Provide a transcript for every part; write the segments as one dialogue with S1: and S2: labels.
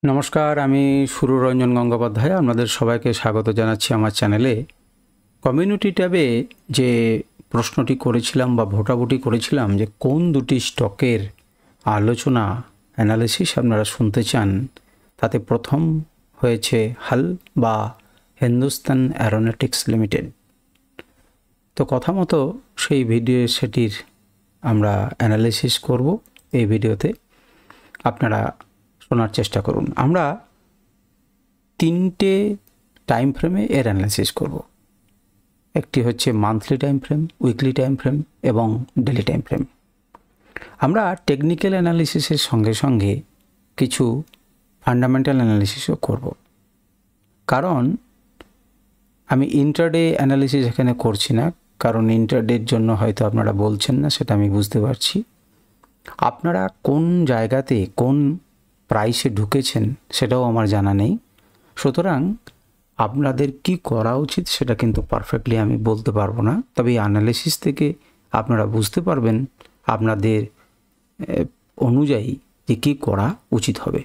S1: নমস্কার, আমি সুররঞ্জন গঙ্গোপাধ্যায়। আপনাদের সবাইকে স্বাগত জানাচ্ছি আমার চ্যানেলে। কমিউনিটি ট্যাবে যে প্রশ্নটি করেছিলাম বা ভোটাভুটি করেছিলাম যে কোন দুটি স্টকের আলোচনা অ্যানালিসিস আপনারা শুনতে চান, তাতে প্রথম হয়েছে হাল বা হিন্দুস্তান অ্যারোনটিক্স লিমিটেড। তো কথা মতো সেই সেটির আমরা অ্যানালিসিস করব এই ভিডিওতে। আপনারা শোনার চেষ্টা করুন। আমরা তিনটে টাইম ফ্রেমে এর অ্যানালিসিস করব। একটি হচ্ছে monthly time frame, weekly time frame এবং ডেলি টাইম ফ্রেম। আমরা টেকনিক্যাল অ্যানালিসিসের সঙ্গে সঙ্গে কিছু ফান্ডামেন্টাল অ্যানালিসিসও করব। কারণ আমি ইন্টারডে অ্যানালিসিস এখানে করছি না, কারণ ইন্টারডের জন্য হয়তো আপনারা বলছেন না, সেটা আমি বুঝতে পারছি। আপনারা কোন জায়গাতে কোন প্রাইসে ঢুকেছেন সেটাও আমার জানা নেই। সুতরাং আপনাদের কি করা উচিত সেটা কিন্তু পারফেক্টলি আমি বলতে পারবো না, তবে এই অ্যানালিসিস থেকে আপনারা বুঝতে পারবেন আপনাদের অনুযায়ী যে কী করা উচিত হবে।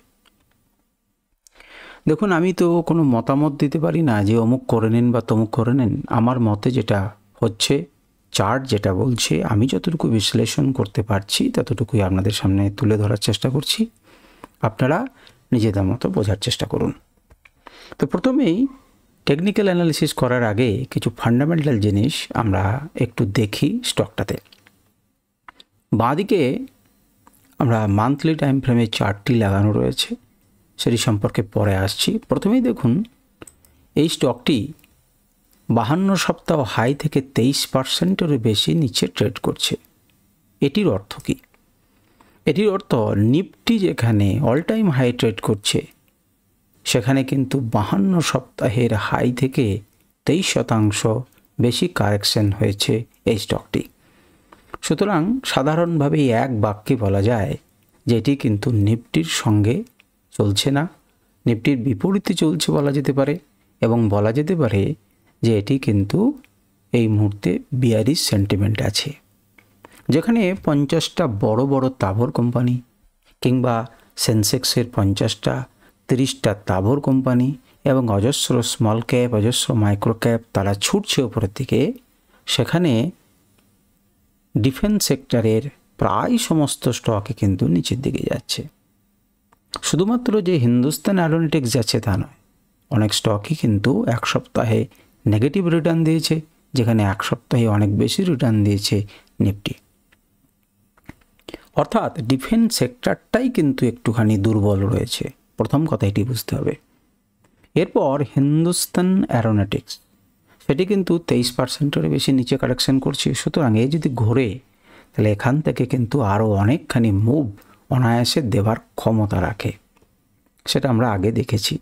S1: দেখুন, আমি তো কোনো মতামত দিতে পারি না যে অমুক করে নিন বা তমুক করে নিন। আমার মতে যেটা হচ্ছে, চার্ট যেটা বলছে, আমি যতটুকু বিশ্লেষণ করতে পারছি ততটুকুই আপনাদের সামনে তুলে ধরার চেষ্টা করছি। আপনারা নিজেদের মতো বোঝার চেষ্টা করুন। তো প্রথমেই টেকনিক্যাল অ্যানালিসিস করার আগে কিছু ফান্ডামেন্টাল জিনিস আমরা একটু দেখি স্টকটাতে। বাঁদিকে আমরা মান্থলি টাইম ফ্রেমে চার্টটি লাগানো রয়েছে, সেটি সম্পর্কে পরে আসছি। প্রথমেই দেখুন, এই স্টকটি 52 সপ্তাহ হাই থেকে 23%-এরও বেশি নিচে ট্রেড করছে। এটির অর্থ কী? এটির অর্থ নিফটি যেখানে অল টাইম হাই ট্রেড করছে, সেখানে কিন্তু 52 সপ্তাহের হাই থেকে 23% বেশি কারেকশন হয়েছে এই স্টকটি। সুতরাং সাধারণভাবে এক বাক্যে বলা যায় যে এটি কিন্তু নিফটির সঙ্গে চলছে না, নিফটির বিপরীতে চলছে বলা যেতে পারে, এবং বলা যেতে পারে যে এটি কিন্তু এই মুহূর্তে বিয়ারিশ সেন্টিমেন্ট আছে। যেখানে 50টা বড় বড় তাবর কোম্পানি কিংবা সেন্সেক্সের 50টা 30টা তাবর কোম্পানি এবং অজস্র স্মল ক্যাপ, অজস্র মাইক্রো ক্যাপ তারা ছুটছে ওপরের দিকে, সেখানে ডিফেন্স সেক্টরের প্রায় সমস্ত স্টকে কিন্তু নিচের দিকে যাচ্ছে। শুধুমাত্র যে হিন্দুস্তান অ্যারোনটিক্স যাচ্ছে তা নয়, অনেক স্টকই কিন্তু এক সপ্তাহে নেগেটিভ রিটার্ন দিয়েছে, যেখানে এক সপ্তাহে অনেক বেশি রিটার্ন দিয়েছে নিফটি। অর্থাৎ ডিফেন্স সেক্টরটাই কিন্তু একটুখানি দুর্বল রয়েছে, প্রথম কথা এটি বুঝতে হবে। এরপর হিন্দুস্তান অ্যারোনটিক্স, সেটি কিন্তু 23%-এর বেশি নিচে কারেকশন করছে। সুতরাং এই যদি ঘোরে, তাহলে এখান থেকে কিন্তু আরও অনেকখানি মুভ অনায়াসে দেওয়ার ক্ষমতা রাখে, সেটা আমরা আগে দেখেছি।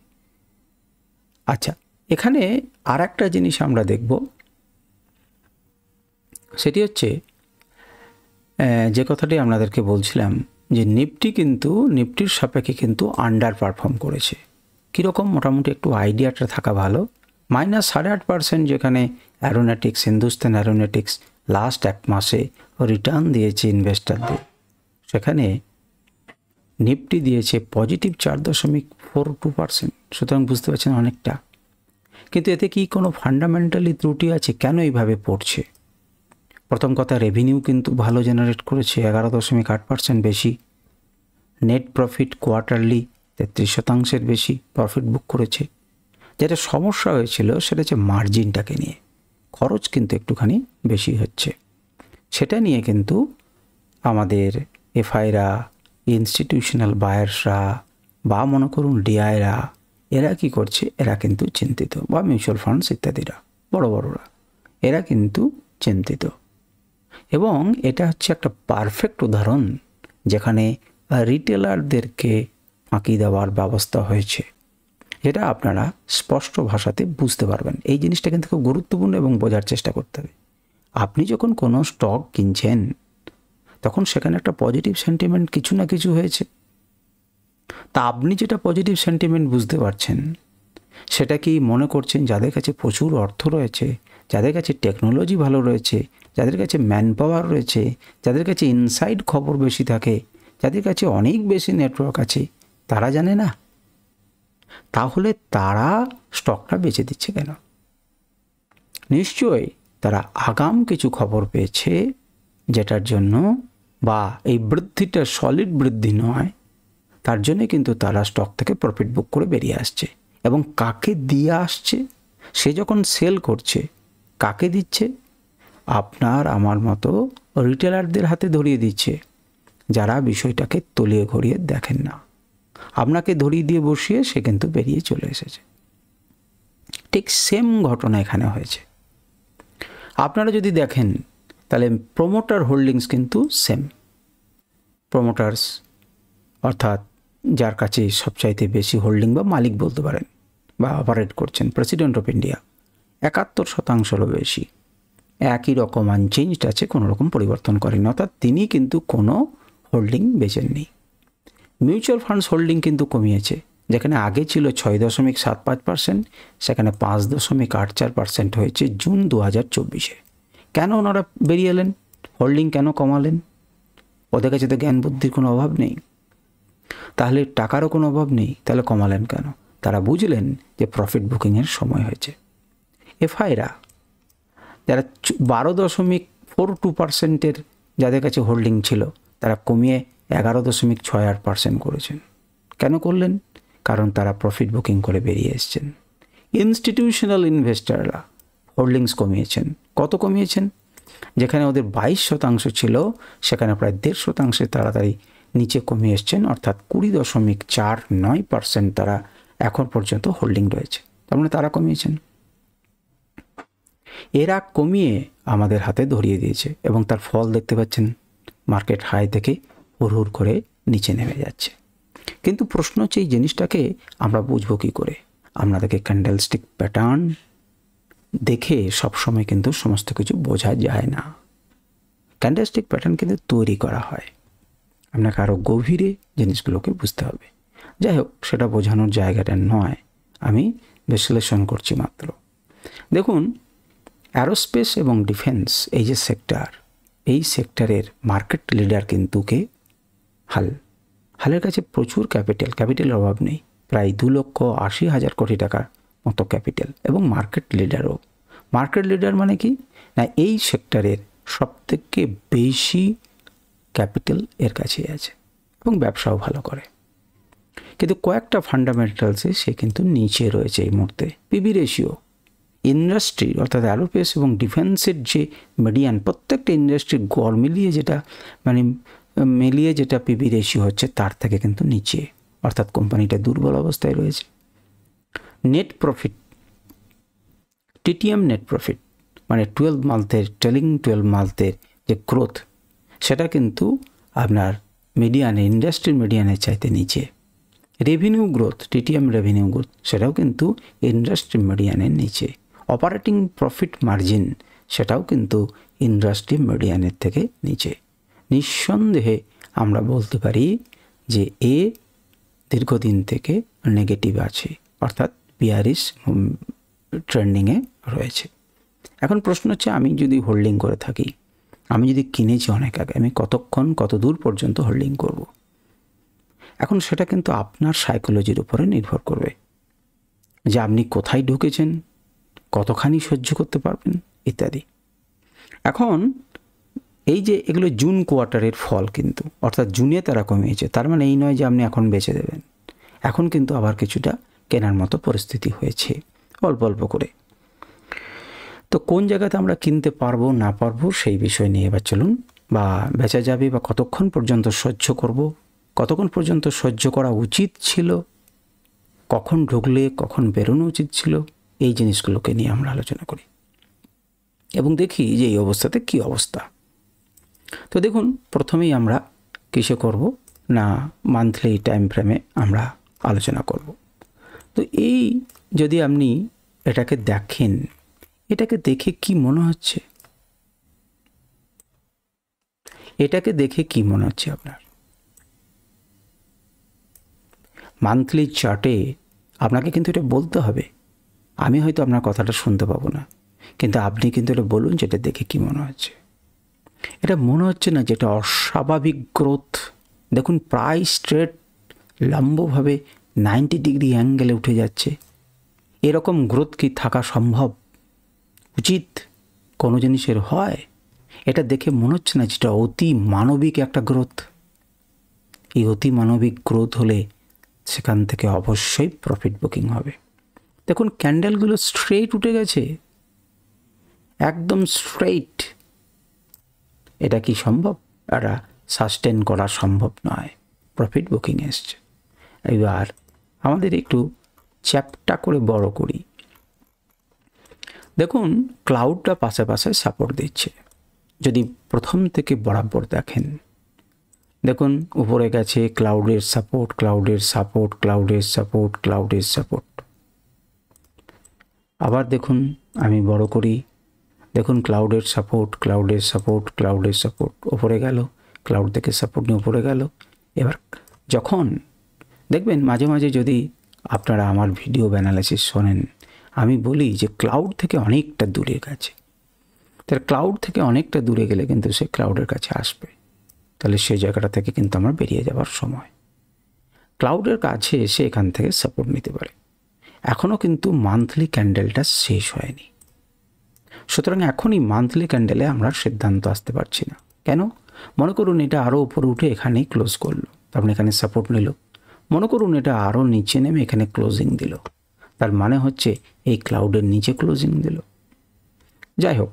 S1: আচ্ছা, এখানে আর একটা জিনিস আমরা দেখব, সেটি হচ্ছে যে কথাটি আপনাদেরকে বলছিলাম যে নিফটির সাপেক্ষে কিন্তু আন্ডার পারফর্ম করেছে। কীরকম? মোটামুটি একটু আইডিয়াটা থাকা ভালো। -8.5% যেখানে অ্যারোনটিক্স, হিন্দুস্তান অ্যারোনটিক্স লাস্ট এক মাসে রিটার্ন দিয়েছে ইনভেস্টারদের, সেখানে নিফটি দিয়েছে পজিটিভ 4.42%। সুতরাং বুঝতে পারছেন অনেকটা। কিন্তু এতে কি কোনো ফান্ডামেন্টালি ত্রুটি আছে? কেন এইভাবে পড়ছে? প্রথম কথা, রেভিনিউ কিন্তু ভালো জেনারেট করেছে, 11.8% বেশি। নেট প্রফিট কোয়ার্টারলি 33%-এর বেশি প্রফিট বুক করেছে। যেটা সমস্যা হয়েছিল সেটা হচ্ছে মার্জিনটাকে নিয়ে, খরচ কিন্তু একটুখানি বেশি হচ্ছে। সেটা নিয়ে কিন্তু আমাদের এফআইরা, ইনস্টিটিউশনাল বায়ার্সরা বা মনে করুন ডিআইরা, এরা কি করছে? এরা কিন্তু চিন্তিত, বা মিউচুয়াল ফান্ডস ইত্যাদিরা, বড়রা, এরা কিন্তু চিন্তিত। এবং এটা হচ্ছে একটা পারফেক্ট উদাহরণ যেখানে রিটেলারদেরকে ফাঁকি দেওয়ার ব্যবস্থা হয়েছে, যেটা আপনারা স্পষ্ট ভাষাতে বুঝতে পারবেন। এই জিনিসটা কিন্তু খুব গুরুত্বপূর্ণ এবং বোঝার চেষ্টা করতে হবে। আপনি যখন কোনো স্টক কিনছেন, তখন সেখানে একটা পজিটিভ সেন্টিমেন্ট কিছু না কিছু হয়েছে। তা আপনি যেটা পজিটিভ সেন্টিমেন্ট বুঝতে পারছেন, সেটা কি মনে করছেন যাদের কাছে প্রচুর অর্থ রয়েছে, যাদের কাছে টেকনোলজি ভালো রয়েছে, যাদের কাছে ম্যান পাওয়ার রয়েছে, যাদের কাছে ইনসাইড খবর বেশি থাকে, যাদের কাছে অনেক বেশি নেটওয়ার্ক আছে, তারা জানে না? তাহলে তারা স্টকটা বেচে দিচ্ছে কেন? নিশ্চয়ই তারা আগাম কিছু খবর পেয়েছে, যেটার জন্য, বা এই বৃদ্ধিটা সলিড বৃদ্ধি নয়, তার জন্য কিন্তু তারা স্টক থেকে প্রফিট বুক করে বেরিয়ে আসছে। এবং কাকে দিয়ে আসছে? সে যখন সেল করছে, কাকে দিচ্ছে? আপনার আমার মতো রিটেলারদের হাতে ধরিয়ে দিচ্ছে, যারা বিষয়টাকে তলিয়ে ঘড়িয়ে দেখেন না। আপনাকে ধরিয়ে দিয়ে বসিয়ে সে কিন্তু বেরিয়ে চলে এসেছে। ঠিক সেম ঘটনা এখানে হয়েছে। আপনারা যদি দেখেন তাহলে প্রোমোটার হোল্ডিংস কিন্তু সেম। প্রোমোটার্স অর্থাৎ যার কাছে সবচাইতে বেশি হোল্ডিং বা মালিক বলতে পারেন বা অপারেট করছেন, প্রেসিডেন্ট অফ ইন্ডিয়া 71%-রও বেশি একই রকম আনচেঞ্জড আছে, কোনো রকম পরিবর্তন করেনি, অর্থাৎ তিনি কিন্তু কোনো হোল্ডিং বেচেননি। মিউচুয়াল ফান্ডস হোল্ডিং কিন্তু কমিয়েছে, যেখানে আগে ছিল 6.75%, সেখানে 5.84% হয়েছে জুন 2024-এ। কেন ওনারা বেরিয়ে এলেন? হোল্ডিং কেন কমালেন? ওদের কাছে তো জ্ঞান বুদ্ধির কোনো অভাব নেই, তাহলে টাকারও কোনো অভাব নেই, তাহলে কমালেন কেন? তারা বুঝলেন যে প্রফিট বুকিংয়ের সময় হয়েছে। এফআইরা যারা 12.42%-এর যাদের কাছে হোল্ডিং ছিল, তারা কমিয়ে 11.68% করেছেন। কেন করলেন? কারণ তারা প্রফিট বুকিং করে বেরিয়ে এসছেন। ইনস্টিটিউশনাল ইনভেস্টাররা হোল্ডিংস কমিয়েছেন। কত কমিয়েছেন? যেখানে ওদের 22% ছিল, সেখানে প্রায় 1.5% তাড়াতাড়ি নিচে কমিয়ে এসছেন, অর্থাৎ 20.49% তারা এখন পর্যন্ত হোল্ডিং রয়েছে। তার মানে তারা কমিয়েছেন। এরা কমিয়ে আমাদের হাতে ধরিয়ে দিয়েছে এবং তার ফল দেখতে পাচ্ছেন, মার্কেট হাই থেকে হুড় করে নিচে নেমে যাচ্ছে। কিন্তু প্রশ্ন হচ্ছে এই জিনিসটাকে আমরা বুঝবো কী করে? আপনাদেরকে ক্যান্ডেলস্টিক প্যাটার্ন দেখে সবসময় কিন্তু সমস্ত কিছু বোঝা যায় না। ক্যান্ডেলস্টিক প্যাটার্ন কিন্তু তৈরি করা হয়, আপনাকে আরও গভীরে জিনিসগুলোকে বুঝতে হবে। যাই হোক, সেটা বোঝানোর জায়গাটা নয়, আমি বিশ্লেষণ করছি মাত্র। দেখুন, অ্যারোস্পেস এবং ডিফেন্স এই যে সেক্টর, এই সেক্টরের মার্কেট লিডার কিন্তু কে? হালের কাছে প্রচুর ক্যাপিটালের অভাব নেই, প্রায় 2,80,000 কোটি টাকার মতো ক্যাপিটাল, এবং মার্কেট লিডারও। মার্কেট লিডার মানে কি না, এই সেক্টরের সবথেকে বেশি ক্যাপিটাল এর কাছেই আছে এবং ব্যবসাও ভালো করে। কিন্তু কয়েকটা ফান্ডামেন্টালসে সে কিন্তু নিচে রয়েছে এই মুহূর্তে। পিবি রেশিও ইন্ডাস্ট্রি অর্থাৎ অ্যারোস্পেস এবং ডিফেন্সের যে মিডিয়ান, প্রত্যেকটা ইন্ডাস্ট্রি গড় মিলিয়ে যেটা পিবি রেশিও হচ্ছে, তার থেকে কিন্তু নিচে, অর্থাৎ কোম্পানিটা দুর্বল অবস্থায় রয়েছে। Net profit, TTM net profit মানে 12 মান্থের ট্রেলিং 12 মান্থের যে গ্রোথ, সেটা কিন্তু আপনার মিডিয়ানে, ইন্ডাস্ট্রির মিডিয়ানের চাইতে নিচে। Revenue growth, TTM revenue growth, সেটাও কিন্তু ইন্ডাস্ট্রি মিডিয়ানের নিচে। অপারেটিং প্রফিট মার্জিন, সেটাও কিন্তু ইন্ডাস্ট্রি মিডিয়ানের থেকে নিচে। নিঃসন্দেহে আমরা বলতে পারি যে এ দীর্ঘদিন থেকে নেগেটিভ আছে, অর্থাৎ বিয়ারিশ ট্রেন্ডিংয়ে রয়েছে। এখন প্রশ্ন হচ্ছে, আমি যদি হোল্ডিং করে থাকি, আমি যদি কিনেছি অনেক আগে, আমি কতক্ষণ কত দূর পর্যন্ত হোল্ডিং করব? এখন সেটা কিন্তু আপনার সাইকোলজির উপরে নির্ভর করবে, যে আপনি কোথায় ঢুকেছেন, কতখানি সহ্য করতে পারবেন ইত্যাদি। এখন এই যে এগুলো জুন কোয়ার্টারের ফল কিন্তু, অর্থাৎ জুনে তারা কমিয়েছে, তার মানে এই নয় যে আপনি এখন বেচে দেবেন। এখন কিন্তু আবার কিছুটা কেনার মতো পরিস্থিতি হয়েছে, অল্প অল্প করে। তো কোন জায়গাতে আমরা কিনতে পারবো না পারবো সেই বিষয় নিয়ে এবার চলুন, বা বেচা যাবে বা কতক্ষণ পর্যন্ত সহ্য করব, কতক্ষণ পর্যন্ত সহ্য করা উচিত ছিল, কখন ঢুকলে কখন বেরোনো উচিত ছিল, এই জিনিসগুলোকে নিয়ে আমরা আলোচনা করি এবং দেখি যে এই অবস্থাতে কি অবস্থা। তো দেখুন, প্রথমেই আমরা কিসে করব না, মান্থলি টাইম ফ্রেমে আমরা আলোচনা করব। তো এই যদি আপনি এটাকে দেখেন, এটাকে দেখে কি মনে হচ্ছে? এটাকে দেখে কি মনে হচ্ছে আপনার? মান্থলি চার্টে আপনাকে কিন্তু এটা বলতে হবে। আমি হয়তো আপনার কথাটা শুনতে পাবো না, কিন্তু আপনি কিন্তু এটা বলুন যে এটা দেখে কি মনে হচ্ছে। এটা মনে হচ্ছে না যেটা অস্বাভাবিক গ্রোথ? দেখুন, প্রায় স্ট্রেট লম্বভাবে 90 ডিগ্রি অ্যাঙ্গেলে উঠে যাচ্ছে, এরকম গ্রোথ কি থাকা সম্ভব, উচিত কোনো জিনিসের হয়? এটা দেখে মনে হচ্ছে না যেটা অতি মানবিক একটা গ্রোথ? এই অতি মানবিক গ্রোথ হলে সেখান থেকে অবশ্যই প্রফিট বুকিং হবে। দেখুন ক্যান্ডেলগুলো স্ট্রেইট উঠে গেছে, একদম স্ট্রেইট। এটা কি সম্ভব? এটা সাস্টেন করা সম্ভব নয়, প্রফিট বুকিং এসছে। এবার আমাদের একটু চ্যাপটা করে বড় করি। দেখুন ক্লাউডটা পাশে পাশে সাপোর্ট দিচ্ছে। যদি প্রথম থেকে বরাবর দেখেন, দেখুন উপরে গেছে ক্লাউডের সাপোর্ট, ক্লাউডের সাপোর্ট, ক্লাউডের সাপোর্ট, ক্লাউডের সাপোর্ট। আবার দেখুন আমি বড় করি, দেখুন ক্লাউডের সাপোর্ট, ক্লাউডের সাপোর্ট, ক্লাউডের সাপোর্ট, উপরে গেল, ক্লাউড থেকে সাপোর্ট নিয়ে উপরে গেল। এবার যখন দেখবেন মাঝে মাঝে যদি আপনারা আমার ভিডিও অ্যানালাইসিস শোনেন, আমি বলি যে ক্লাউড থেকে অনেকটা দূরে গেছে। তার ক্লাউড থেকে অনেকটা দূরে গেলে কিন্তু সে ক্লাউডের কাছে আসবে, তাহলে সেই জায়গাটা থেকে কিন্তু আমরা বেরিয়ে যাওয়ার সময়। ক্লাউডের কাছে এসে এখান থেকে সাপোর্ট নিতে পারে। এখনও কিন্তু মান্থলি ক্যান্ডেলটা শেষ হয়নি, সুতরাং এখনই মান্থলি ক্যান্ডেলে আমরা সিদ্ধান্ত আসতে পারছি না। কেন? মনে করুন এটা আরও উপরে উঠে এখানেই ক্লোজ করলো, তার মানে এখানে সাপোর্ট নিল। মনে করুন এটা আরও নিচে নেমে এখানে ক্লোজিং দিল, তার মানে হচ্ছে এই ক্লাউডের নিচে ক্লোজিং দিল। যাই হোক,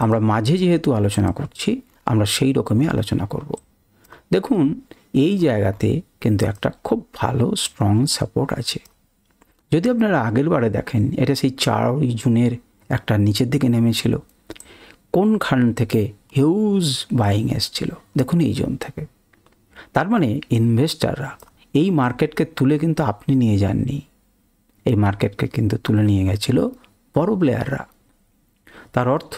S1: আমরা মাঝে যেহেতু আলোচনা করছি, আমরা সেই রকমই আলোচনা করব। দেখুন এই জায়গাতে কিন্তু একটা খুব ভালো স্ট্রং সাপোর্ট আছে। যদি আপনারা আগের বারে দেখেন, এটা সেই 4 জুনের একটা নিচের দিকে নেমেছিল। কোনখান থেকে হিউজ বাইং এসছিল? দেখুন এই জোন থেকে। তার মানে ইনভেস্টাররা এই মার্কেটকে তুলে কিন্তু আপনি নিয়ে যাননি, এই মার্কেটকে কিন্তু তুলে নিয়ে গেছিল বড় প্লেয়াররা। তার অর্থ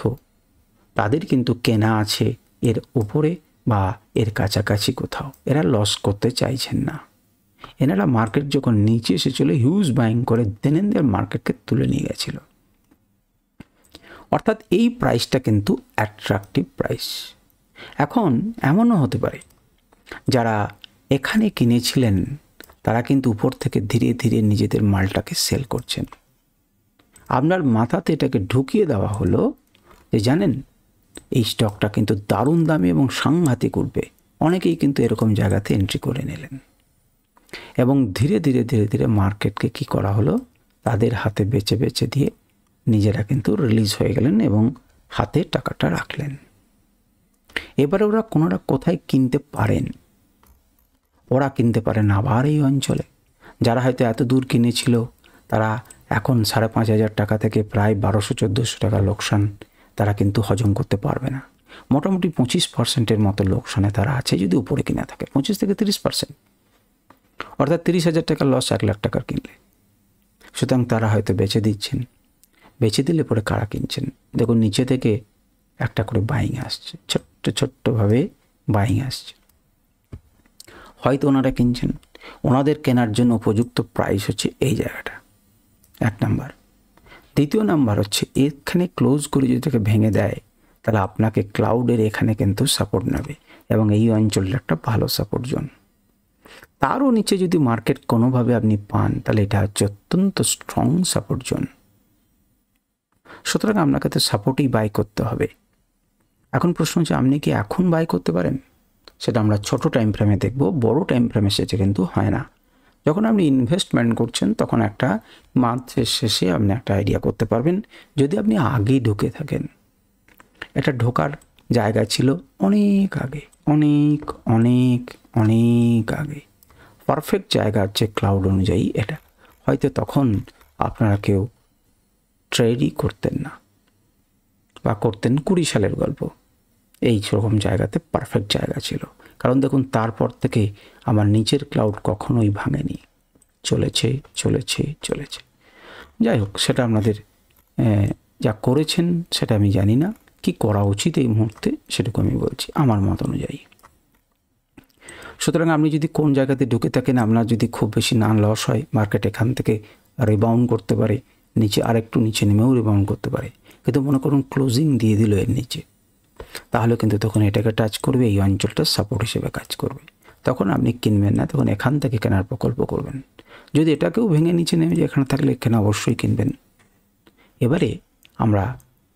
S1: তাদের কিন্তু কেনা আছে এর উপরে বা এর কাছাকাছি কোথাও, এরা লস করতে চাইছেন না। এনারা মার্কেট যখন নিচে এসেছিল হিউজ বাইং করে দেন মার্কেটকে তুলে নিয়ে গেছিল। অর্থাৎ এই প্রাইসটা কিন্তু অ্যাট্রাকটিভ প্রাইস। এখন এমনও হতে পারে যারা এখানে কিনেছিলেন তারা কিন্তু উপর থেকে ধীরে ধীরে নিজেদের মালটাকে সেল করছেন। আপনার মাথাতে এটাকে ঢুকিয়ে দেওয়া হলো যে জানেন এই স্টকটা কিন্তু দারুণ দামে এবং সাংঘাতিক উঠবে। অনেকেই কিন্তু এরকম জায়গাতে এন্ট্রি করে নিলেন এবং ধীরে ধীরে ধীরে ধীরে মার্কেটকে কি করা হলো, তাদের হাতে বেচে বেচে দিয়ে নিজেরা কিন্তু রিলিজ হয়ে গেলেন এবং হাতে টাকাটা রাখলেন। এবারে ওরা কোনোটা কোথায় কিনতে পারেন? ওরা কিনতে পারেন আবার এই অঞ্চলে। যারা হয়তো এত দূর কিনেছিল তারা এখন 5,500 টাকা থেকে প্রায় 1200-1400 টাকা লোকসান তারা কিন্তু হজম করতে পারবে না। মোটামুটি 25% মতো লোকসানে তারা আছে যদি উপরে কিনা থাকে, 25 থেকে 30%, অর্থাৎ 30,000 টাকার লস 1 লাখ টাকার কিনলে। সুতরাং তারা হয়তো বেচে দিচ্ছেন, বেচে দিলে পরে কারা কিনছেন? দেখুন নিচে থেকে একটা করে বাইং আসছে, ছোট্ট ছোট্টভাবে বাইং আসছে। হয়তো ওনারা কিনছেন, ওনাদের কেনার জন্য উপযুক্ত প্রাইস হচ্ছে এই জায়গাটা, 1 নাম্বার। দ্বিতীয় নাম্বার হচ্ছে এখানে ক্লোজ করে যদি তাকে ভেঙে দেয় তাহলে আপনাকে ক্লাউডের এখানে কিন্তু সাপোর্ট নেবে এবং এই অঞ্চলটা একটা ভালো সাপোর্ট জোন। তারও নিচে যদি মার্কেট কোনোভাবে আপনি পান তাহলে এটা হচ্ছে অত্যন্ত স্ট্রং সাপোর্ট জোন। সুতরাং আপনাকে তো সাপোর্টই বাই করতে হবে। এখন প্রশ্ন হচ্ছে আপনি কি এখন বাই করতে পারেন? সেটা আমরা ছোট টাইম ফ্রেমে দেখব, বড় টাইম ফ্রেমে সেটা কিন্তু হয় না। যখন আপনি ইনভেস্টমেন্ট করছেন তখন একটা মান্থের শেষে আপনি একটা আইডিয়া করতে পারবেন যদি আপনি আগেই ঢুকে থাকেন। এটা ঢোকার জায়গা ছিল অনেক আগে, অনেক অনেক অনেক আগে। পারফেক্ট জায়গা হচ্ছে ক্লাউড অনুযায়ী এটা। হয়তো তখন আপনারা কেউ ট্রেডই করতেন না বা করতেন 20 সালের গল্প। এই রকম জায়গাতে পারফেক্ট জায়গা ছিল, কারণ দেখুন তারপর থেকে আমার নিচের ক্লাউড কখনোই ভাঙেনি, চলেছে চলেছে চলেছে। যাই হোক, সেটা আপনাদের যা করেছেন সেটা আমি জানি না, কি করা উচিত এই মুহূর্তে সেটুকু আমি বলছি আমার মত অনুযায়ী। সুতরাং আপনি যদি কোন জায়গাতে ঢুকে থাকেন, আপনার যদি খুব বেশি না লস হয়, মার্কেট এখান থেকে রিবাউন্ড করতে পারে, নিচে আরেকটু নিচে নেমেও রিবাউন্ড করতে পারে, কিন্তু মনে করুন ক্লোজিং দিয়ে দিল এর নিচে, তাহলে কিন্তু তখন এটাকে টাচ করবে, এই অঞ্চলটা সাপোর্ট হিসেবে কাজ করবে। তখন আপনি কিনবেন না, তখন এখান থেকে কেনার প্রকল্প করবেন। যদি এটাকেও ভেঙে নিচে নেমে যায় এখানে থাকলে এখানে অবশ্যই কিনবেন। এবারে আমরা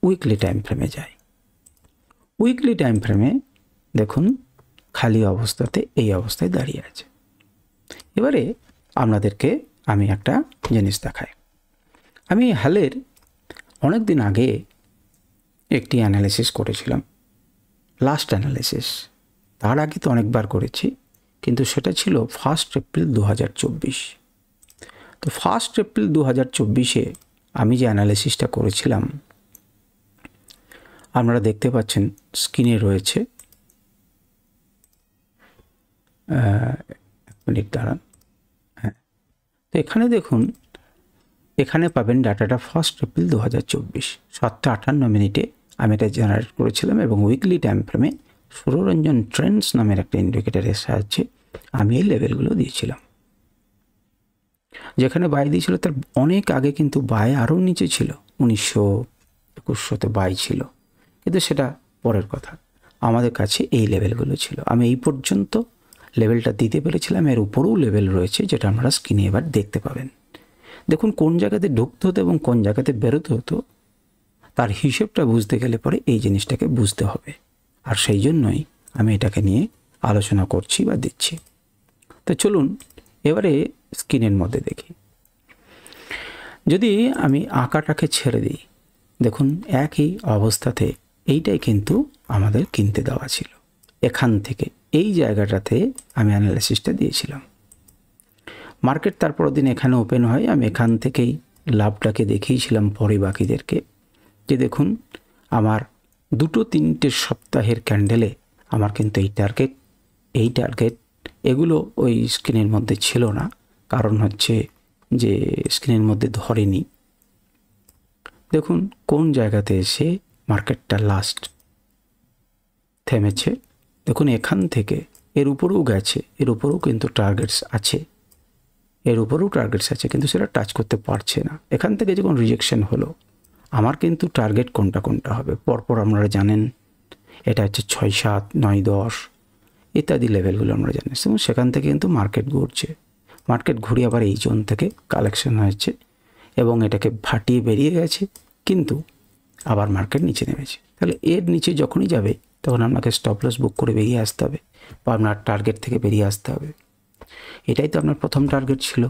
S1: উইকলি টাইম ফ্রেমে যাই। উইকলি টাইম ফ্রেমে দেখুন খালি অবস্থাতে এই অবস্থায় দাঁড়িয়ে আছে। এবারে আপনাদেরকে আমি একটা জিনিস দেখাই। আমি হালের অনেক দিন আগে একটি অ্যানালিসিস করেছিলাম, লাস্ট অ্যানালিসিস। তার আগে তো অনেকবার করেছি, কিন্তু সেটা ছিল 1 এপ্রিল 2024। তো 1 এপ্রিল 2024-এ আমি যে অ্যানালিসিসটা করেছিলাম আপনারা দেখতে পাচ্ছেন স্ক্রিনে রয়েছে। এক মিনিট দাঁড়ান। হ্যাঁ, তো এখানে দেখুন, এখানে পাবেন ডাটাটা 1 এপ্রিল 2024 7:58 আমি এটা জেনারেট করেছিলাম এবং উইকলি টাইম ফ্রেমে সুররঞ্জন ট্রেন্ডস নামের একটা ইন্ডিকেটারের সাহায্যে আমি এই লেভেলগুলো দিয়েছিলাম। যেখানে বাই দিয়েছিল তার অনেক আগে কিন্তু বাই আরও নিচে ছিল, 1900-2100-তে বাই ছিল, কিন্তু সেটা পরের কথা। আমাদের কাছে এই লেভেলগুলো ছিল। আমি এই পর্যন্ত লেভেলটা দিতে পেরেছিলাম। এর উপরেও লেভেল রয়েছে যেটা আপনারা স্ক্রিনে এবার দেখতে পাবেন। দেখুন কোন জায়গাতে ঢুকতে হতো এবং কোন জায়গাতে বেরোতে হতো তার হিসেবটা বুঝতে গেলে পরে এই জিনিসটাকে বুঝতে হবে, আর সেই জন্যই আমি এটাকে নিয়ে আলোচনা করছি বা দিচ্ছি। তো চলুন এবারে স্ক্রিনের মধ্যে দেখি। যদি আমি আঁকাটাকে ছেড়ে দিই, দেখুন একই অবস্থাতে এইটাই কিন্তু আমাদের কিনতে দেওয়া ছিল। এখান থেকে এই জায়গাটাতে আমি অ্যানালিসিসটা দিয়েছিলাম। মার্কেট তারপর দিন এখানে ওপেন হয়। আমি এখান থেকেই লাভটাকে দেখিয়েছিলাম পরে বাকিদেরকে, যে দেখুন আমার 2-3 সপ্তাহের ক্যান্ডেলে আমার কিন্তু এই টার্গেট এগুলো ওই স্ক্রিনের মধ্যে ছিল না, কারণ হচ্ছে যে স্ক্রিনের মধ্যে ধরেনি। দেখুন কোন জায়গাতে এসে মার্কেটটা লাস্ট থেমেছে। দেখুন এখান থেকে এর উপরেও গেছে, এর উপরেও কিন্তু টার্গেটস আছে, কিন্তু সেটা টাচ করতে পারছে না। এখান থেকে যখন রিজেকশন হলো, আমার কিন্তু টার্গেট কোনটা হবে পরপর আপনারা জানেন। এটা হচ্ছে 6, 7, 9, 10 ইত্যাদি লেভেলগুলো আমরা জানি। এবং সেখান থেকে কিন্তু মার্কেট ঘুরে আবার এই জোন থেকে কালেকশন হয়েছে এবং এটাকে ফাটিয়ে বেরিয়ে গেছে, কিন্তু আবার মার্কেট নিচে নেমেছে। তাহলে এর নিচে যখনই যাবে তখন আপনাকে স্টপ লস বুক করে বেরিয়ে আসতে হবে বা আপনার টার্গেট থেকে বেরিয়ে আসতে হবে। এটাই তো আপনার প্রথম টার্গেট ছিল।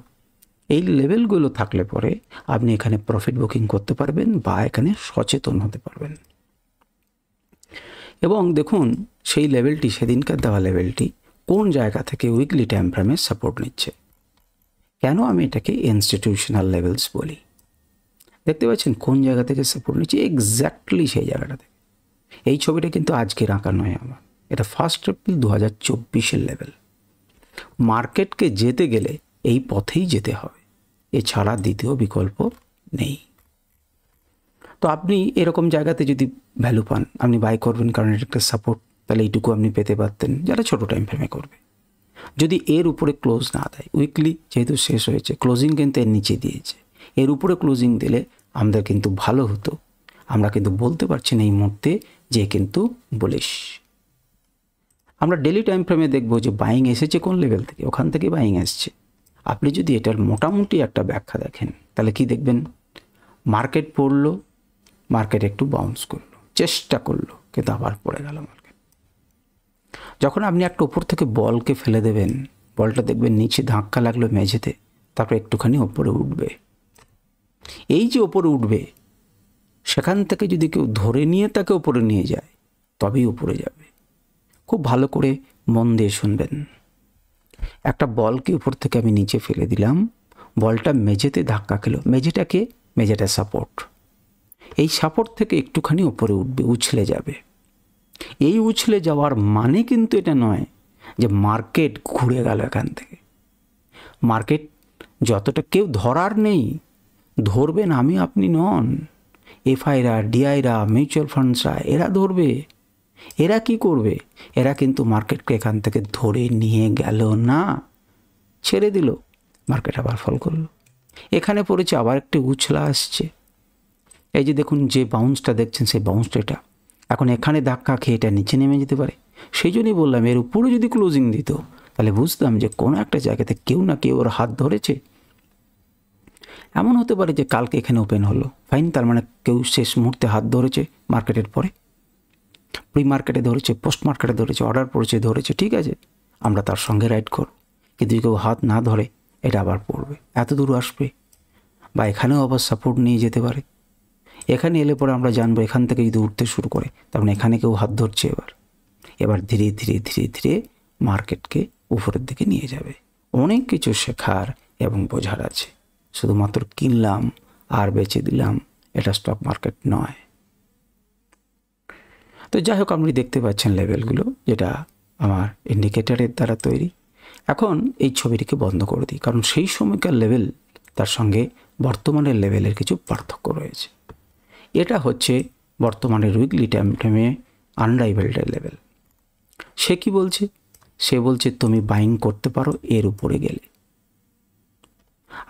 S1: এই লেভেলগুলো থাকলে পরে আপনি এখানে প্রফিট বুকিং করতে পারবেন বা এখানে সচেতন হতে পারবেন। এবং দেখুন সেই লেভেলটি, সেদিনকার দেওয়া লেভেলটি কোন জায়গা থেকে উইকলি টাইম ফ্রেমে সাপোর্ট নিচ্ছে। কেন আমি এটাকে ইনস্টিটিউশনাল লেভেলস বলি, দেখতে পাচ্ছেন কোন জায়গা থেকে সাপোর্ট নিচ্ছে, এক্স্যাক্টলি সেই জায়গাটা থেকে। এই ছবিটা কিন্তু আজকের আঁকা নয় আমার, এটা 1 এপ্রিল 2024-এর লেভেল। মার্কেটকে যেতে গেলে এই পথেই যেতে হবে, এছাড়া দ্বিতীয় বিকল্প নেই। তো আপনি এরকম জায়গাতে যদি ভ্যালু পান, আপনি বাই করবেন, কারণ এটা একটা সাপোর্ট। তাহলে এইটুকু আপনি পেতে পারতেন যারা ছোটো টাইম ফ্রেমে করবে। যদি এর উপরে ক্লোজ না দেয়, উইকলি যেহেতু শেষ হয়েছে, ক্লোজিং কিন্তু এর নিচে দিয়েছে, এর উপরে ক্লোজিং দিলে আমাদের কিন্তু ভালো হতো। আমরা কিন্তু বলতে পারছি না এই মুহূর্তে যে কিন্তু বুলিশ। আমরা ডেলি টাইম ফ্রেমে দেখব যে বাইং এসেছে কোন লেভেল থেকে, ওখান থেকে বাইং আসছে। আপনি যদি এটার মোটামুটি একটা ব্যাখ্যা দেখেন তাহলে কি দেখবেন, মার্কেট পড়লো, মার্কেট একটু বাউন্স করলো, চেষ্টা করলো, কিন্তু আবার পড়ে গেল মার্কেট। যখন আপনি একটা উপর থেকে বলকে ফেলে দেবেন, বলটা দেখবেন নিচে ধাক্কা লাগলো মেঝেতে, তারপর একটুখানি ওপরে উঠবে। এই যে ওপরে উঠবে, সেখান থেকে যদি কেউ ধরে নিয়ে তাকে ওপরে নিয়ে যায় তবেই উপরে যাবে। খুব ভালো করে মন দিয়ে শুনবেন। একটা বলকে উপর থেকে আমি নিচে ফেলে দিলাম, বলটা মেঝেতে ধাক্কা খেলো, মেঝেটা সাপোর্ট। এই সাপোর্ট থেকে একটুখানি উপরে উঠবে, উছলে যাবে। এই উছলে যাওয়ার মানে কিন্তু এটা নয় যে মার্কেট ঘুরে গেল এখান থেকে। মার্কেট যতটা কেউ ধরার নেই, ধরবেন আমি আপনি নন, এফআইরা, ডিআইরা, মিউচুয়াল ফান্ডসরা, এরা ধরবে। এরা কি করবে, এরা কিন্তু মার্কেটকে এখান থেকে ধরে নিয়ে গেল না, ছেড়ে দিল, মার্কেট আবার ফল করলো। এখানে পড়েছে, আবার একটু উছলা আসছে। এই যে দেখুন যে বাউন্সটা দেখছেন, সেই বাউন্সটা এটা এখন এখানে ধাক্কা খেয়ে এটা নিচে নেমে যেতে পারে। সেই জন্যই বললাম এর উপরে যদি ক্লোজিং দিত তাহলে বুঝতাম যে কোনো একটা জায়গাতে কেউ না কেউ ওর হাত ধরেছে এমন হতে পারে যে কালকে এখানে ওপেন হলো, ফাইন, তার মানে কেউ শেষ মুহূর্তে হাত ধরেছে মার্কেটের পরে, প্রি মার্কেটে ধরেছে, পোস্ট মার্কেটে ধরেছে, অর্ডার পড়েছে, ধরেছে, ঠিক আছে, আমরা তার সঙ্গে রাইড করব। কিন্তু কেউ হাত না ধরে এটা আবার পড়বে, এত দূর আসবে, বা এখানেও আবার সাপোর্ট নিয়ে যেতে পারে। এখানে এলে পরে আমরা জানবো এখান থেকে যদি উঠতে শুরু করে তার মানে এখানে কেউ হাত ধরছে। এবার ধীরে ধীরে ধীরে ধীরে মার্কেটকে উপরের দিকে নিয়ে যাবে। অনেক কিছু শেখার এবং বোঝার আছে। শুধুমাত্র কিনলাম আর বেচে দিলাম এটা স্টক মার্কেট নয়। তো যাই হোক, আপনি দেখতে পাচ্ছেন লেভেলগুলো, যেটা আমার ইন্ডিকেটরের দ্বারা তৈরি। এখন এই ছবিটিকে বন্ধ করে দিই, কারণ সেই সময়কার লেভেল তার সঙ্গে বর্তমানের লেভেলের কিছু পার্থক্য রয়েছে। এটা হচ্ছে বর্তমানের উইকলি টাইম ফ্রেমে আনরাইভেলড লেভেল। সে কি বলছে? সে বলছে তুমি বাইং করতে পারো এর উপরে গেলে,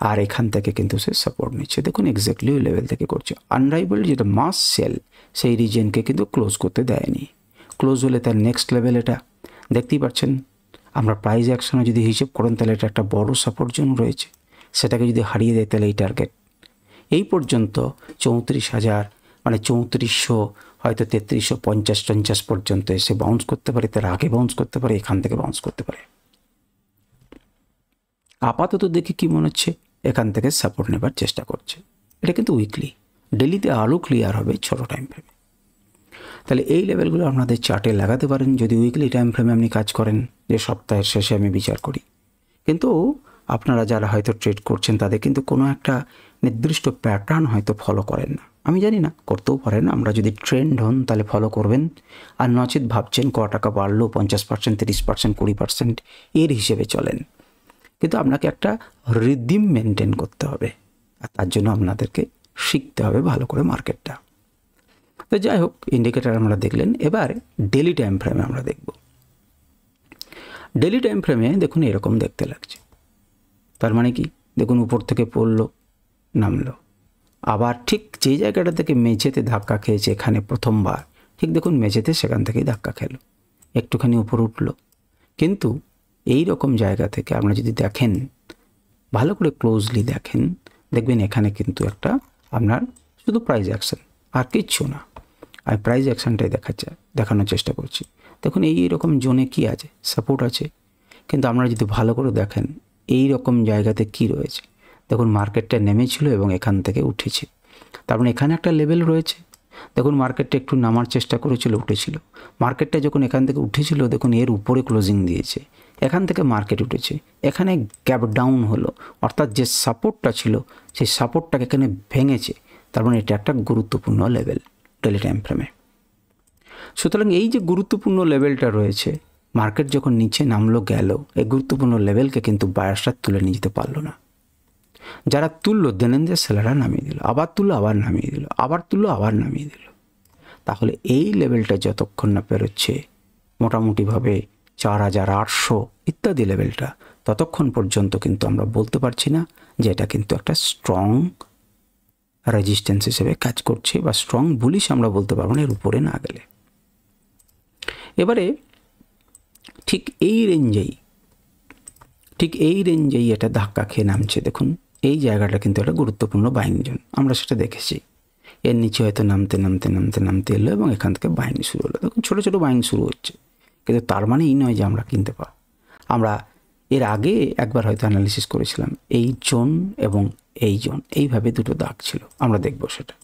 S1: আর এখান থেকে কিন্তু সে সাপোর্ট নিচ্ছে। দেখুন এক্স্যাক্টলি ওই লেভেল থেকে করছে। আনরাইভেলড যেটা মাস সেল, সেই রিজনকে কিন্তু ক্লোজ করতে দেয়নি। ক্লোজ হলে তার নেক্সট লেভেল এটা দেখতেই পাচ্ছেন। আমরা প্রাইস অ্যাকশনে যদি হিসেব করেন তাহলে এটা একটা বড় সাপোর্ট জোন রয়েছে, সেটাকে যদি হারিয়ে দেয় তাহলে এই টার্গেট এই পর্যন্ত 34,000 মানে 3400 হয়তো 3350 পর্যন্ত এসে বাউন্স করতে পারে, তার আগে বাউন্স করতে পারে, এখান থেকে বাউন্স করতে পারে। আপাতত দেখে কি মনে হচ্ছে এখান থেকে সাপোর্ট নেবার চেষ্টা করছে। এটা কিন্তু উইকলি, ডেলিতে আরও ক্লিয়ার হবে ছোট টাইম ফ্রেমে। তাহলে এই লেভেলগুলো আপনাদের চার্টে লাগাতে পারেন যদি উইকলি টাইম ফ্রেমে আপনি কাজ করেন, যে সপ্তাহের শেষে আমি বিচার করি। কিন্তু আপনারা যারা হয়তো ট্রেড করছেন তাদের কিন্তু কোনো একটা নির্দিষ্ট প্যাটার্ন হয়তো ফলো করেন না, আমি জানি না, করতেও পারেন। আমরা যদি ট্রেন্ড হন তাহলে ফলো করবেন, আর নচেত ভাবছেন ক টাকা বাড়লো 50%, 30%, 20% এর হিসেবে চলেন। কিন্তু আপনাকে একটা রিদিম মেনটেন করতে হবে, আর তার জন্য আপনাদেরকে শিখতে হবে ভালো করে মার্কেটটা। তো যাই হোক, ইন্ডিকেটার আমরা দেখলেন। এবার ডেলি টাইম ফ্রেমে আমরা দেখব। ডেলি টাইম ফ্রেমে দেখুন এরকম দেখতে লাগছে। তার মানে কি, দেখুন উপর থেকে পড়লো, নামলো, আবার ঠিক যে জায়গাটা থেকে মেঝেতে ধাক্কা খেয়েছে এখানে প্রথমবার, ঠিক দেখুন মেঝেতে সেখান থেকেই ধাক্কা খেলো, একটুখানি উপর উঠলো। কিন্তু এই রকম জায়গা থেকে আপনারা যদি দেখেন, ভালো করে ক্লোজলি দেখেন, দেখবেন এখানে কিন্তু একটা আপনার শুধু প্রাইস অ্যাকশন, আর কিচ্ছু না। আমি প্রাইস অ্যাকশনটাই দেখানোর চেষ্টা করছি। দেখুন এই রকম জোনে কি আছে, সাপোর্ট আছে। কিন্তু আপনারা যদি ভালো করে দেখেন এই রকম জায়গাতে কি রয়েছে, দেখুন মার্কেটটা নেমেছিল এবং এখান থেকে উঠেছে, তার মানে এখানে একটা লেভেল রয়েছে। দেখুন মার্কেটটা একটু নামার চেষ্টা করেছিল, উঠেছিল। মার্কেটটা যখন এখান থেকে উঠেছিল দেখুন এর উপরে ক্লোজিং দিয়েছে, এখান থেকে মার্কেট উঠেছে, এখানে গ্যাপ ডাউন হলো, অর্থাৎ যে সাপোর্টটা ছিল সেই সাপোর্টটাকে এখানে ভেঙেছে। তার মানে এটা একটা গুরুত্বপূর্ণ লেভেল ডেলি টাইম ফ্রেমে। সুতরাং এই যে গুরুত্বপূর্ণ লেভেলটা রয়েছে, মার্কেট যখন নিচে নামলো গেল, এই গুরুত্বপূর্ণ লেভেলকে কিন্তু বায়ার্সরা তুলে নিয়ে যেতে পারলো না। যারা তুললো দেনেন্দ্র সেলাররা নামিয়ে দিল, আবার তুললো আবার নামিয়ে দিল, আবার তুললো আবার নামিয়ে দিল। তাহলে এই লেভেলটা যতক্ষণ না পেরোচ্ছে মোটামুটিভাবে 4,800 ইত্যাদি লেভেলটা, ততক্ষণ পর্যন্ত কিন্তু আমরা বলতে পারছি না যে এটা কিন্তু একটা স্ট্রং রেজিস্ট্যান্স হিসেবে কাজ করছে, বা স্ট্রং বুলিশ আমরা বলতে পারবো না এর উপরে না গেলে। এবারে ঠিক এই রেঞ্জেই এটা ধাক্কা খেয়ে নামছে। দেখুন এই জায়গাটা কিন্তু একটা গুরুত্বপূর্ণ বাইং জোন, আমরা সেটা দেখেছি। এর নিচে হয়তো নামতে নামতে নামতে নামতে এলো এবং এখান থেকে বাইং শুরু হলো। দেখুন ছোটো ছোটো বাইং শুরু হচ্ছে, কিন্তু তার মানে এই নয় যে আমরা কিনতে পারব। আমরা এর আগে একবার হয়তো অ্যানালিসিস করেছিলাম, এই জোন এবং এই জোন এইভাবে দুটো দাগ ছিল, আমরা দেখব সেটা।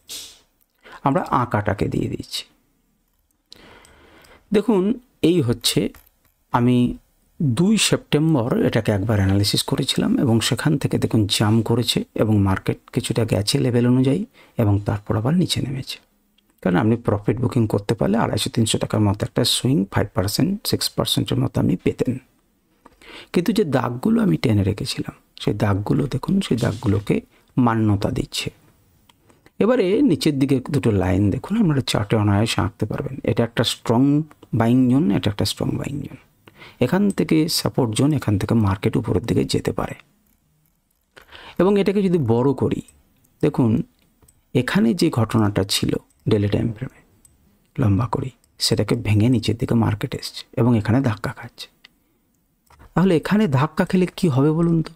S1: আমরা আঁকাটাকে দিয়ে দিচ্ছি। দেখুন এই হচ্ছে, আমি 2 সেপ্টেম্বর এটাকে একবার অ্যানালিসিস করেছিলাম এবং সেখান থেকে দেখুন জাম্প করেছে এবং মার্কেট কিছুটা গেছে লেভেল অনুযায়ী এবং তারপর আবার নিচে নেমেছে। কারণ আপনি প্রফিট বুকিং করতে পারলে 250-300 টাকার মতো একটা সুইং 5%, 6%-এর মতো আপনি পেতেন। কিন্তু যে দাগগুলো আমি টেনে রেখেছিলাম সেই দাগগুলো দেখুন, সেই দাগগুলোকে মান্যতা দিচ্ছে। এবারে নিচের দিকে দুটো লাইন দেখুন, আপনারা চার্টে অনায়াসে আঁকতে পারবেন। এটা একটা স্ট্রং বাইং জোন, এটা একটা স্ট্রং বাইং জোন। এখান থেকে সাপোর্ট জোন, এখান থেকে মার্কেট উপরের দিকে যেতে পারে। এবং এটাকে যদি বড় করি, দেখুন এখানে যে ঘটনাটা ছিল ডেলি টাইম ফ্রেমে লম্বা করি, সেটাকে ভেঙে নিচের দিকে মার্কেট এসছে এবং এখানে ধাক্কা খাচ্ছে। তাহলে এখানে ধাক্কা খেলে কি হবে বলুন তো?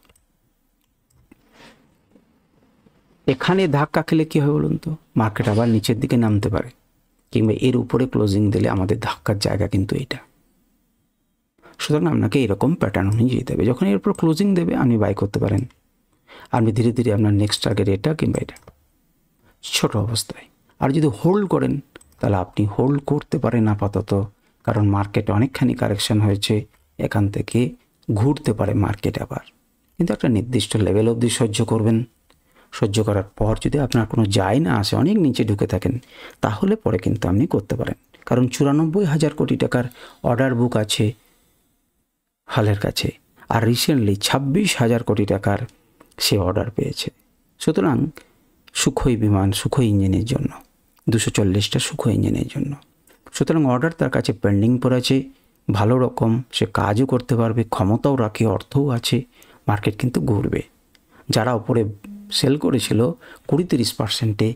S1: এখানে ধাক্কা খেলে কী হয় বলুন তো, মার্কেট আবার নিচের দিকে নামতে পারে, কিংবা এর উপরে ক্লোজিং দিলে আমাদের ধাক্কার জায়গা কিন্তু এটা। সুতরাং আপনাকে এরকম প্যাটার্ন অনুযায়ী যেতে হবে। যখন এর উপর ক্লোজিং দেবে আপনি বাই করতে পারেন, আপনি ধীরে ধীরে আপনার নেক্সট টার্গেট এটা কিংবা এটা ছোটো অবস্থায়। আর যদি হোল্ড করেন তাহলে আপনি হোল্ড করতে পারেন আপাতত, কারণ মার্কেট অনেকখানি কারেকশন হয়েছে, এখান থেকে ঘুরতে পারে মার্কেট আবার, কিন্তু একটা নির্দিষ্ট লেভেল অবধি সহ্য করবেন। সহ্য করার পর যদি আপনার কোনো যায় না আসে, অনেক নিচে ঢুকে থাকেন, তাহলে পরে কিন্তু আপনি করতে পারেন, কারণ 94,000 কোটি টাকার অর্ডার বুক আছে হালের কাছে, আর রিসেন্টলি 26,000 কোটি টাকার সে অর্ডার পেয়েছে। সুতরাং সুখোই বিমান, সুখোই ইঞ্জিনের জন্য 240টা সুখোই ইঞ্জিনের জন্য, সুতরাং অর্ডার তার কাছে পেন্ডিং পড়েছে, ভালো রকম সে কাজও করতে পারবে, ক্ষমতাও রাখে, অর্থও আছে, মার্কেট কিন্তু ঘুরবে। যারা উপরে সেল করেছিল 20-30%,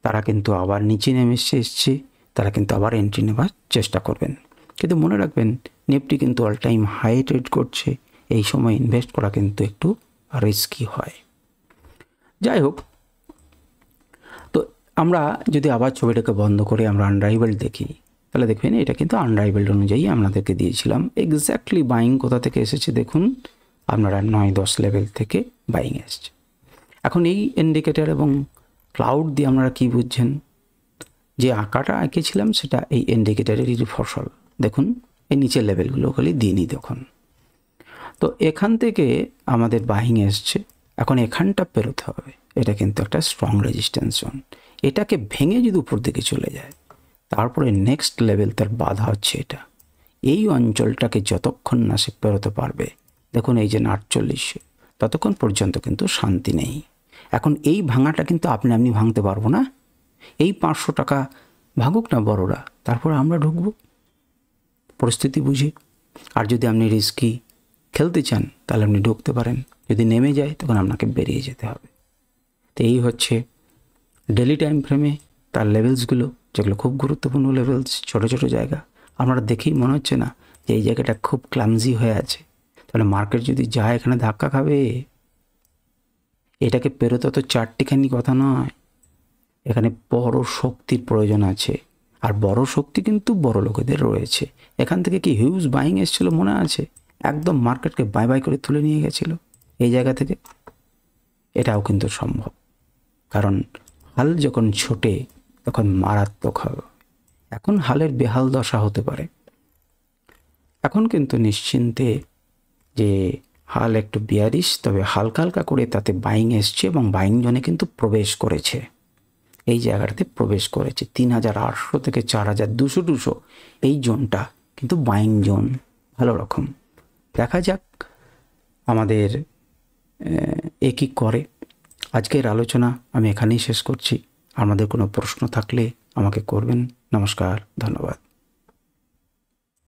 S1: তারা কিন্তু আবার নিচে নেমে এসছে, তারা কিন্তু আবার এন্ট্রি নেওয়ার চেষ্টা করবেন। কিন্তু মনে রাখবেন নিফটি কিন্তু অল টাইম হাই ট্রেড করছে, এই সময় ইনভেস্ট করা কিন্তু একটু রিস্কি হয়। যাই হোক, তো আমরা যদি আবার ছবিটাকে বন্ধ করে আমরা আনরাইভেল দেখি, তাহলে দেখবেন এটা কিন্তু আনরাইভেল অনুযায়ী আপনাদেরকে দিয়েছিলাম। এক্স্যাক্টলি বাইং কোথা থেকে এসেছে দেখুন, আপনারা 9-10 লেভেল থেকে বাইং এসছে। এখন এই ইন্ডিকেটার এবং ক্লাউড দিয়ে আপনারা কী বুঝছেন, যে আঁকাটা আঁকেছিলাম সেটা এই ইন্ডিকেটারেরই ফসল। দেখুন এই নিচের লেভেলগুলো খালি দিনই তখন, তো এখান থেকে আমাদের বাইং এসছে, এখন এখানটা পেরোতে হবে। এটা কিন্তু একটা স্ট্রং রেজিস্ট্যান্স জোন, এটাকে ভেঙে যদি উপর দিকে চলে যায় তারপরে নেক্সট লেভেল তার বাধা হচ্ছে এটা। এই অঞ্চলটাকে যতক্ষণ না সে পেরোতে পারবে, দেখুন এই যে 48, ততক্ষণ পর্যন্ত কিন্তু শান্তি নেই। এখন এই ভাঙাটা কিন্তু আপনি ভাঙতে পারবো না, এই 500 টাকা ভাঙুক না বড়রা, তারপর আমরা ঢুকবো পরিস্থিতি বুঝে। আর যদি আপনি রিস্কি খেলতে চান তাহলে আপনি ঢুকতে পারেন, যদি নেমে যায় তখন আপনাকে বেরিয়ে যেতে হবে। তো এই হচ্ছে ডেলি টাইম ফ্রেমে তার লেভেলসগুলো, যেগুলো খুব গুরুত্বপূর্ণ লেভেলস, ছোটো ছোটো জায়গা। আমরা দেখেই মনে হচ্ছে না যে এই জায়গাটা খুব ক্লামজি হয়ে আছে, তাহলে মার্কেট যদি যায় এখানে ধাক্কা খাবে। এটাকে পেরোতে তো চারটিখানি কথা নয়, এখানে বড় শক্তির প্রয়োজন আছে, আর বড় শক্তি কিন্তু বড় লোকেদের রয়েছে। এখান থেকে কি হিউজ বাইং এসেছিলো মনে আছে, একদম মার্কেটকে বাই বাই করে তুলে নিয়ে গেছিলো এই জায়গা থেকে। এটাও কিন্তু সম্ভব, কারণ হাল যখন ছোটে তখন মারাত্মক হবে। এখন হালের বেহাল দশা হতে পারে, এখন কিন্তু নিশ্চিন্তে যে হাল একটু বিয়ারিশ, তবে হালকা হালকা করে তাতে বাইং এসছে এবং বাইং জোনে কিন্তু প্রবেশ করেছে, এই জায়গাটাতে প্রবেশ করেছে 3,800 থেকে 4,200 এই জোনটা কিন্তু বাইং জোন। ভালো রকম দেখা যাক আমাদের কি করে। আজকের আলোচনা আমি এখানেই শেষ করছি। আমাদের কোনো প্রশ্ন থাকলে আমাকে করবেন। নমস্কার, ধন্যবাদ।